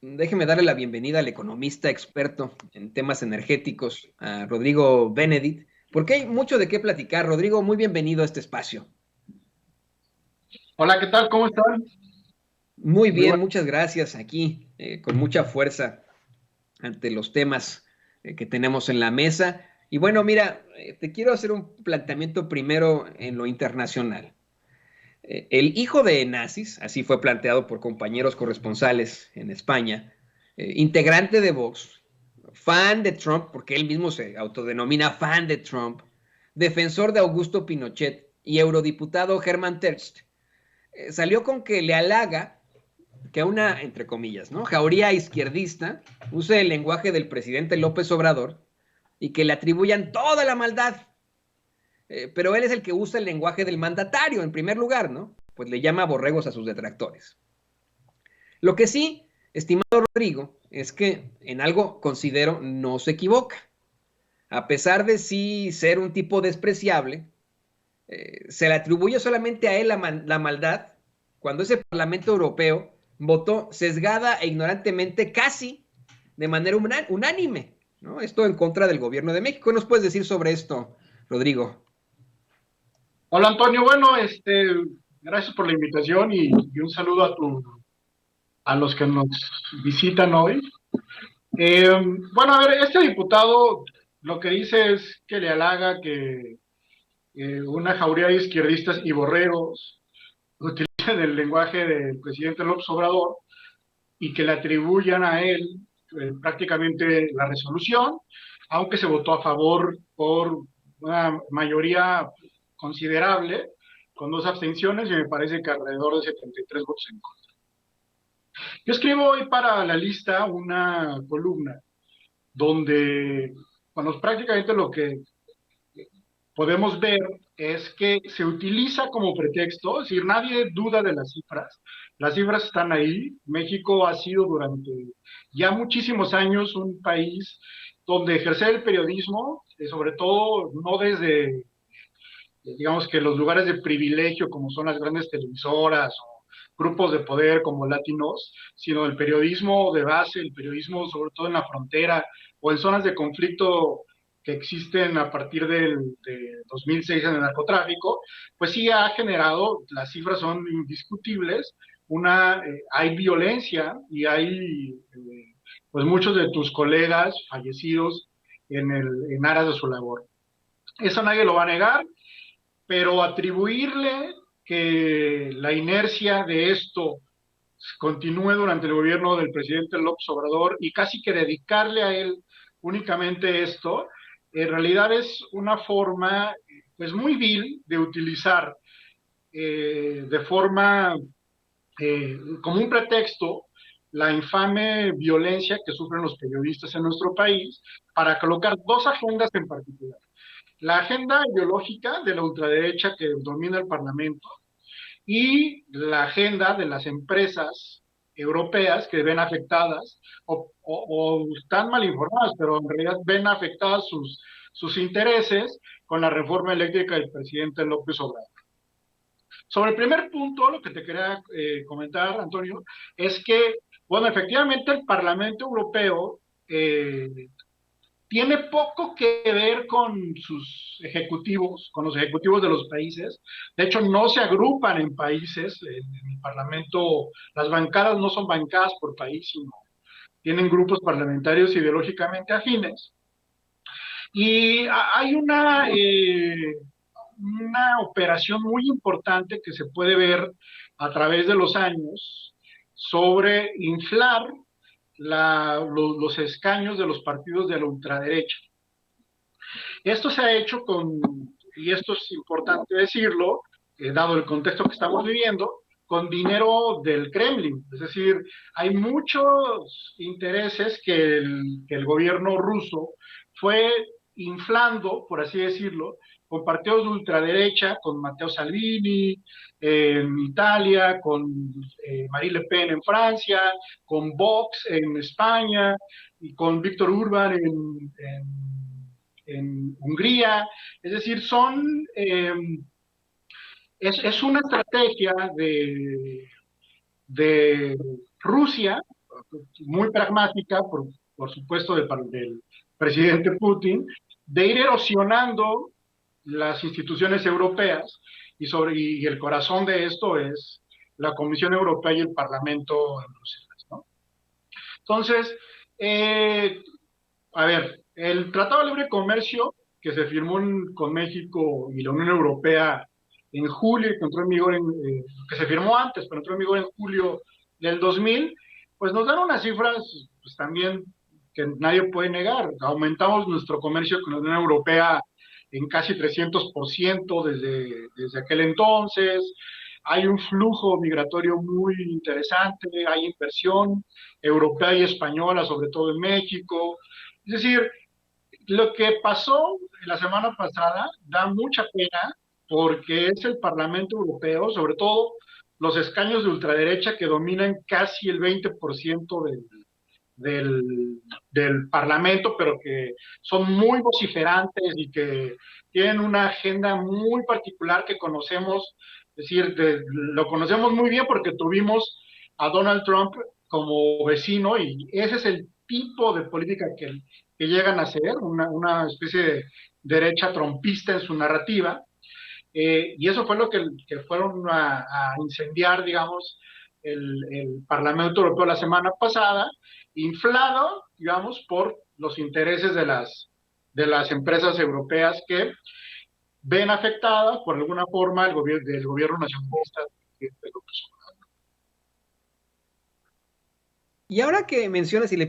Déjeme darle la bienvenida al economista experto en temas energéticos, a Rodrigo Benedict, porque hay mucho de qué platicar. Rodrigo, muy bienvenido a este espacio. Hola, ¿qué tal? ¿Cómo están? Muy Muy bien, bueno. muchas gracias. Aquí, con mucha fuerza ante los temas que tenemos en la mesa. Y bueno, mira, te quiero hacer un planteamiento primero en lo internacional. El hijo de nazis, así fue planteado por compañeros corresponsales en España, integrante de Vox, fan de Trump, porque él mismo se autodenomina fan de Trump, defensor de Augusto Pinochet y eurodiputado Hermann Terst, salió con que le halaga que una, entre comillas, ¿no? Jauría izquierdista use el lenguaje del presidente López Obrador y que le atribuyan toda la maldad, pero él es el que usa el lenguaje del mandatario en primer lugar, ¿no? Pues le llama borregos a sus detractores. Lo que sí, estimado Rodrigo, es que en algo considero no se equivoca. A pesar de sí ser un tipo despreciable, se le atribuye solamente a él la maldad cuando ese Parlamento Europeo votó sesgada e ignorantemente casi de manera unánime, ¿no? Esto en contra del gobierno de México. ¿Qué nos puedes decir sobre esto, Rodrigo? Hola, Antonio. Bueno, gracias por la invitación y un saludo a los que nos visitan hoy. Bueno, a ver, este diputado lo que dice es que le halaga que una jauría de izquierdistas y borregos utilicen el lenguaje del presidente López Obrador y que le atribuyan a él prácticamente la resolución, aunque se votó a favor por una mayoría considerable, con dos abstenciones y me parece que alrededor de 73 votos en contra. Yo escribo hoy para la lista una columna donde, bueno, prácticamente lo que podemos ver es que se utiliza como pretexto, es decir, nadie duda de las cifras están ahí. México ha sido durante ya muchísimos años un país donde ejercer el periodismo, sobre todo no desde, digamos que los lugares de privilegio como son las grandes televisoras o grupos de poder como Latinos, sino el periodismo de base, el periodismo sobre todo en la frontera o en zonas de conflicto que existen a partir de 2006 en el narcotráfico, pues sí ha generado, las cifras son indiscutibles, hay violencia y hay pues muchos de tus colegas fallecidos en aras de su labor. Eso nadie lo va a negar, pero atribuirle que la inercia de esto continúe durante el gobierno del presidente López Obrador y casi que dedicarle a él únicamente esto, en realidad es una forma pues muy vil de utilizar de forma como un pretexto la infame violencia que sufren los periodistas en nuestro país para colocar dos agendas en particular. La agenda ideológica de la ultraderecha que domina el Parlamento y la agenda de las empresas europeas que ven afectadas o están mal informadas, pero en realidad ven afectadas sus intereses con la reforma eléctrica del presidente López Obrador. Sobre el primer punto, lo que te quería comentar, Antonio, es que, bueno, efectivamente el Parlamento Europeo tiene poco que ver con sus ejecutivos, con los ejecutivos de los países. De hecho, no se agrupan en países. En el Parlamento, las bancadas no son bancadas por país, sino tienen grupos parlamentarios ideológicamente afines. Y hay una operación muy importante que se puede ver a través de los años sobre inflar los escaños de los partidos de la ultraderecha. Esto se ha hecho y esto es importante decirlo, dado el contexto que estamos viviendo, con dinero del Kremlin. Es decir, hay muchos intereses que el gobierno ruso fue inflando, por así decirlo, con partidos de ultraderecha, con Matteo Salvini en Italia, con Marine Le Pen en Francia, con Vox en España y con Víctor Urban en Hungría. Es decir, es una estrategia de Rusia, muy pragmática, por supuesto, del presidente Putin, de ir erosionando las instituciones europeas y el corazón de esto es la Comisión Europea y el Parlamento en Bruselas, ¿no? Entonces, a ver, el Tratado de Libre Comercio que se firmó con México y la Unión Europea en julio, que entró en vigor que se firmó antes, pero entró en vigor en julio del 2000, pues nos dan unas cifras pues también que nadie puede negar. Aumentamos nuestro comercio con la Unión Europea en casi 300% desde aquel entonces. Hay un flujo migratorio muy interesante, hay inversión europea y española, sobre todo en México. Es decir, lo que pasó la semana pasada da mucha pena porque es el Parlamento Europeo, sobre todo los escaños de ultraderecha que dominan casi el 20% del Parlamento, pero que son muy vociferantes y que tienen una agenda muy particular que conocemos, es decir, lo conocemos muy bien porque tuvimos a Donald Trump como vecino y ese es el tipo de política que llegan a hacer, una especie de derecha trompista en su narrativa, y eso fue lo que fueron a incendiar, digamos, el Parlamento Europeo la semana pasada, inflado, digamos, por los intereses de las empresas europeas que ven afectada por alguna forma del gobierno nacionalista de López Obrador. Y ahora que mencionas y le